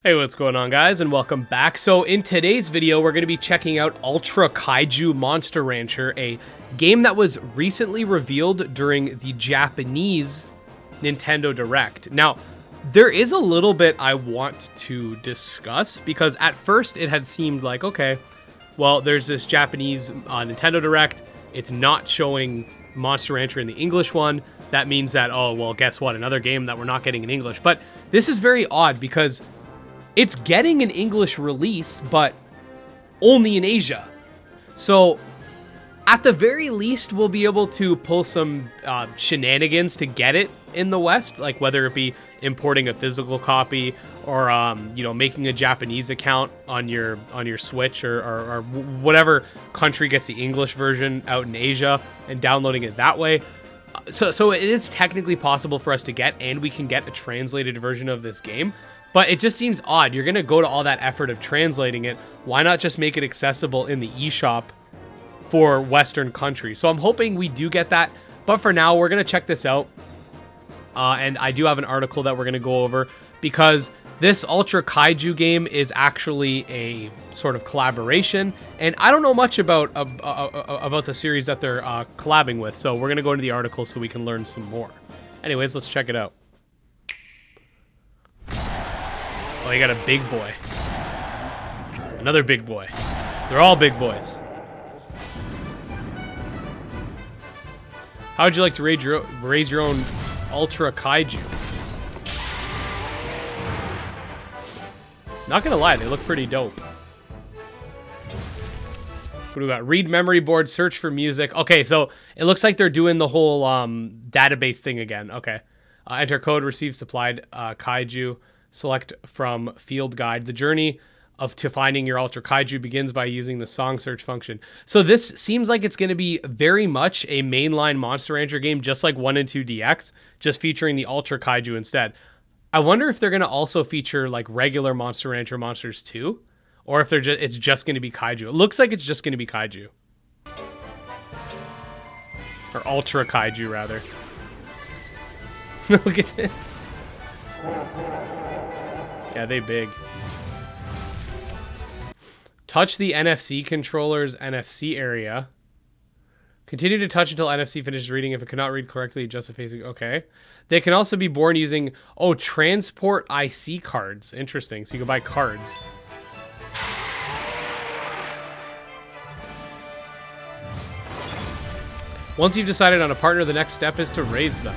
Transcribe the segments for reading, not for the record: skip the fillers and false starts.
Hey, what's going on, guys, and welcome back. So in today's video, we're going to be checking out Ultra Kaiju Monster Rancher, a game that was recently revealed during the Japanese Nintendo Direct. Now, there is a little bit I want to discuss, because at first it had seemed like, okay, well, there's this Japanese Nintendo Direct. It's not showing Monster Rancher in the English one. That means that, oh, well, guess what? Another game that we're not getting in English. But this is very odd, because it's getting an English release, but only in Asia. So, at the very least, we'll be able to pull some shenanigans to get it in the West, like whether it be importing a physical copy or, making a Japanese account on your Switch or whatever country gets the English version out in Asia and downloading it that way. So it is technically possible for us to get, and we can get a translated version of this game. But it just seems odd. You're going to go to all that effort of translating it. Why not just make it accessible in the eShop for Western countries? So I'm hoping we do get that. But for now, we're going to check this out. And I do have an article that we're going to go over, because this Ultra Kaiju game is actually a sort of collaboration. And I don't know much about the series that they're collabing with. So we're going to go into the article so we can learn some more. Anyways, let's check it out. Oh, you got a big boy. Another big boy. They're all big boys. How would you like to raise your own Ultra Kaiju? Not gonna lie, they look pretty dope. What do we got? Read memory board, search for music. Okay, so it looks like they're doing the whole database thing again. Okay. Enter code, receive supplied Kaiju. Select from field guide. The journey to finding your Ultra Kaiju begins by using the song search function. So this seems like it's going to be very much a mainline Monster Rancher game, just like 1 and 2 DX, just featuring the Ultra Kaiju instead. I wonder if they're going to also feature like regular Monster Rancher monsters too, or if it's just going to be Kaiju. It looks like it's just going to be Kaiju. Or Ultra Kaiju, rather. Look at this. Yeah, they big. Touch the NFC controller's NFC area. Continue to touch until NFC finishes reading. If it cannot read correctly, adjust the facing. Okay. They can also be born using, transport IC cards. Interesting. So you can buy cards. Once you've decided on a partner, the next step is to raise them.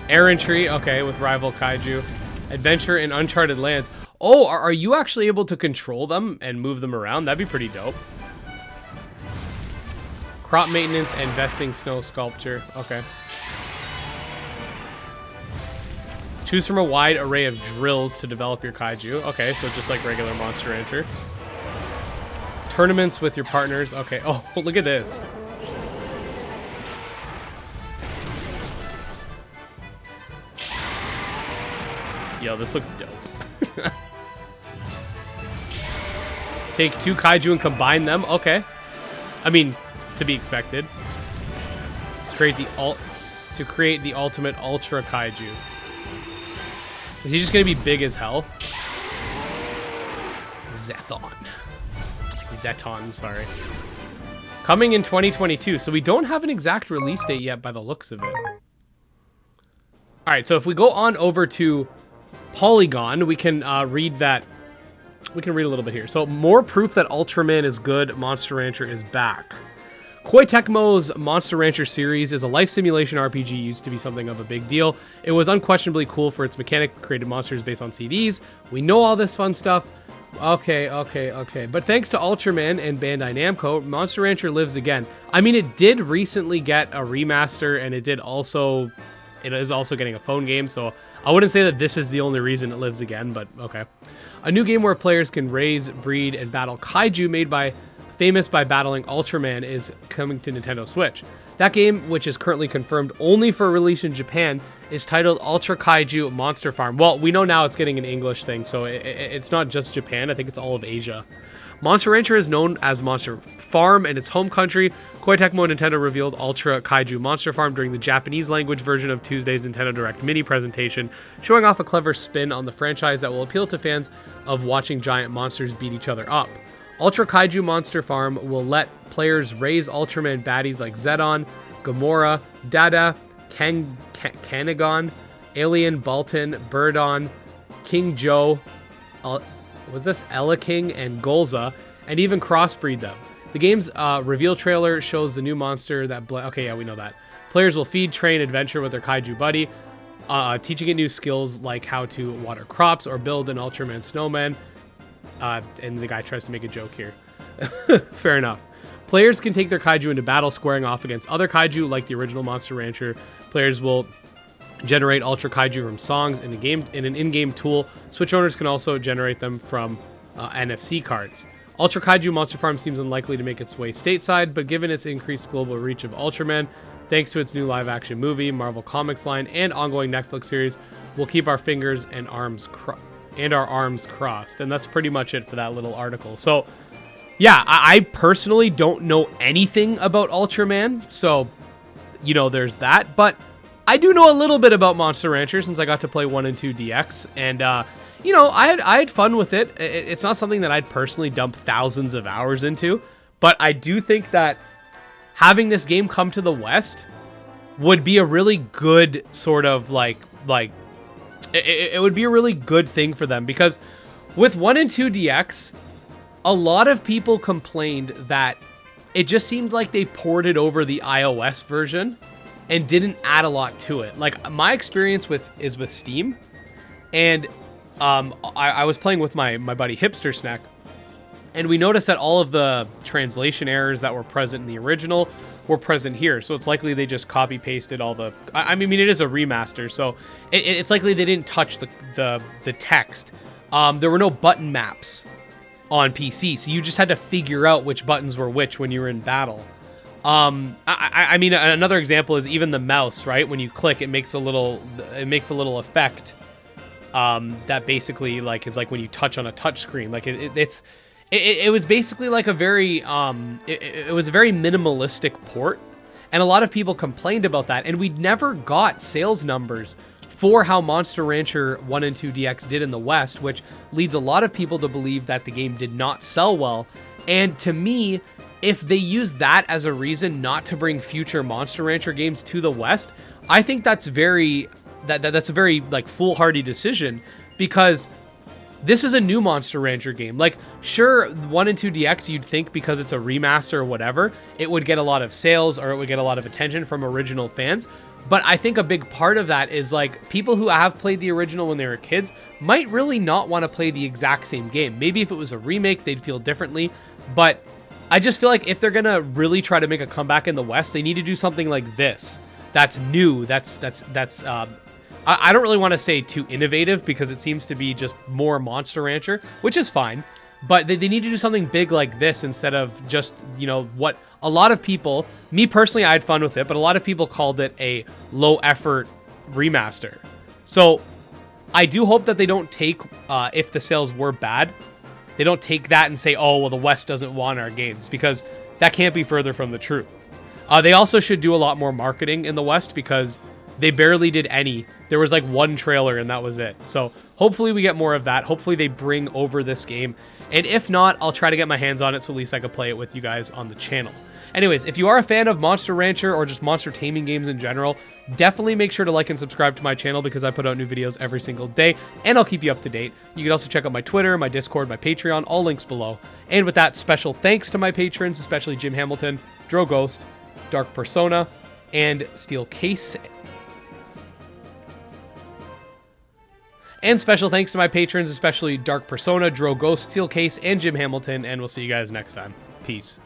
Errantry, okay, with rival Kaiju. Adventure in uncharted lands. Oh, are you actually able to control them and move them around? That'd be pretty dope. Crop maintenance and vesting snow sculpture. Okay. Choose from a wide array of drills to develop your Kaiju. Okay, so just like regular Monster Rancher. Tournaments with your partners. Okay. Oh, look at this. Yo, this looks dope. Take 2 Kaiju and combine them. Okay. I mean, to be expected. Create the ultimate Ultra Kaiju. Is he just gonna be big as hell? Zeton, sorry. Coming in 2022. So we don't have an exact release date yet by the looks of it. Alright, so if we go on over to Polygon, we can read that. We can read a little bit here. So, more proof that Ultraman is good. Monster Rancher is back. Koei Tecmo's Monster Rancher series is a life simulation RPG. Used to be something of a big deal. It was unquestionably cool for its mechanic, created monsters based on CDs. We know all this fun stuff. Okay. But thanks to Ultraman and Bandai Namco, Monster Rancher lives again. I mean, it did recently get a remaster, and it is also getting a phone game, so I wouldn't say that this is the only reason it lives again, but okay. A new game where players can raise, breed, and battle Kaiju famous by battling Ultraman is coming to Nintendo Switch. That game, which is currently confirmed only for release in Japan, is titled Ultra Kaiju Monster Farm. Well, we know now it's getting an English thing, so it's not just Japan. I think it's all of Asia. Monster Rancher is known as Monster Farm in its home country. Koei Tecmo and Nintendo revealed Ultra Kaiju Monster Farm during the Japanese language version of Tuesday's Nintendo Direct mini presentation, showing off a clever spin on the franchise that will appeal to fans of watching giant monsters beat each other up. Ultra Kaiju Monster Farm will let players raise Ultraman baddies like Zedon, Gamora, Dada, Kanagon, Alien, Baltan, Birdon, King Joe, Ella King, and Golza, and even crossbreed them. The game's reveal trailer shows the new monster that... okay, yeah, we know that. Players will feed, train, adventure with their kaiju buddy, teaching it new skills like how to water crops or build an Ultraman snowman. And the guy tries to make a joke here. Fair enough. Players can take their kaiju into battle, squaring off against other kaiju like the original Monster Rancher. Players will generate Ultra Kaiju from songs in an in-game tool. Switch owners can also generate them from NFC cards. Ultra Kaiju Monster Farm seems unlikely to make its way stateside, but given its increased global reach of Ultraman, thanks to its new live-action movie, Marvel Comics line, and ongoing Netflix series, we'll keep our fingers and our arms crossed. And that's pretty much it for that little article. So, yeah, I personally don't know anything about Ultraman, so, you know, there's that. But I do know a little bit about Monster Rancher since I got to play 1 and 2 DX, and, you know, I had fun with it. It's not something that I'd personally dump thousands of hours into, but I do think that having this game come to the West would be a really good sort of it would be a really good thing for them, because with 1 and 2 DX, a lot of people complained that it just seemed like they ported over the iOS version and didn't add a lot to it. Like, my experience is with Steam, and I was playing with my buddy Hipster Snack, and we noticed that all of the translation errors that were present in the original were present here. So it's likely they just copy pasted all the... I mean, it is a remaster, so it's likely they didn't touch the text. There were no button maps on PC, so you just had to figure out which buttons were which when you were in battle. I mean, another example is even the mouse, right? When you click, it makes a little effect. That basically is like when you touch on a touch screen. Like it was basically like a very it was a very minimalistic port, and a lot of people complained about that, and we never got sales numbers for how Monster Rancher 1 and 2 DX did in the West, which leads a lot of people to believe that the game did not sell well. And to me, if they use that as a reason not to bring future Monster Rancher games to the West, I think that's a very foolhardy decision, because this is a new Monster Rancher game. Like, sure, 1 and 2 DX, you'd think because it's a remaster or whatever, it would get a lot of sales or it would get a lot of attention from original fans. But I think a big part of that is, like, people who have played the original when they were kids might really not want to play the exact same game. Maybe if it was a remake, they'd feel differently. But I just feel like if they're going to really try to make a comeback in the West, they need to do something like this. That's new. I don't really want to say too innovative, because it seems to be just more Monster Rancher, which is fine. But they need to do something big like this instead of just, you know, what a lot of people, me personally, I had fun with it, but a lot of people called it a low effort remaster. So I do hope that they don't take, if the sales were bad, they don't take that and say, oh, well, the West doesn't want our games, because that can't be further from the truth. They also should do a lot more marketing in the West, because they barely did any. There was like one trailer and that was it. So hopefully we get more of that. Hopefully they bring over this game. And if not, I'll try to get my hands on it so at least I can play it with you guys on the channel. Anyways, if you are a fan of Monster Rancher or just monster taming games in general, definitely make sure to like and subscribe to my channel, because I put out new videos every single day and I'll keep you up to date. You can also check out my Twitter, my Discord, my Patreon, all links below. And with that, special thanks to my patrons, especially Jim Hamilton, Dro Ghost, Dark Persona, and Steel Case. And special thanks to my patrons, especially Dark Persona, Dro Ghost, Steel Case, and Jim Hamilton, and we'll see you guys next time. Peace.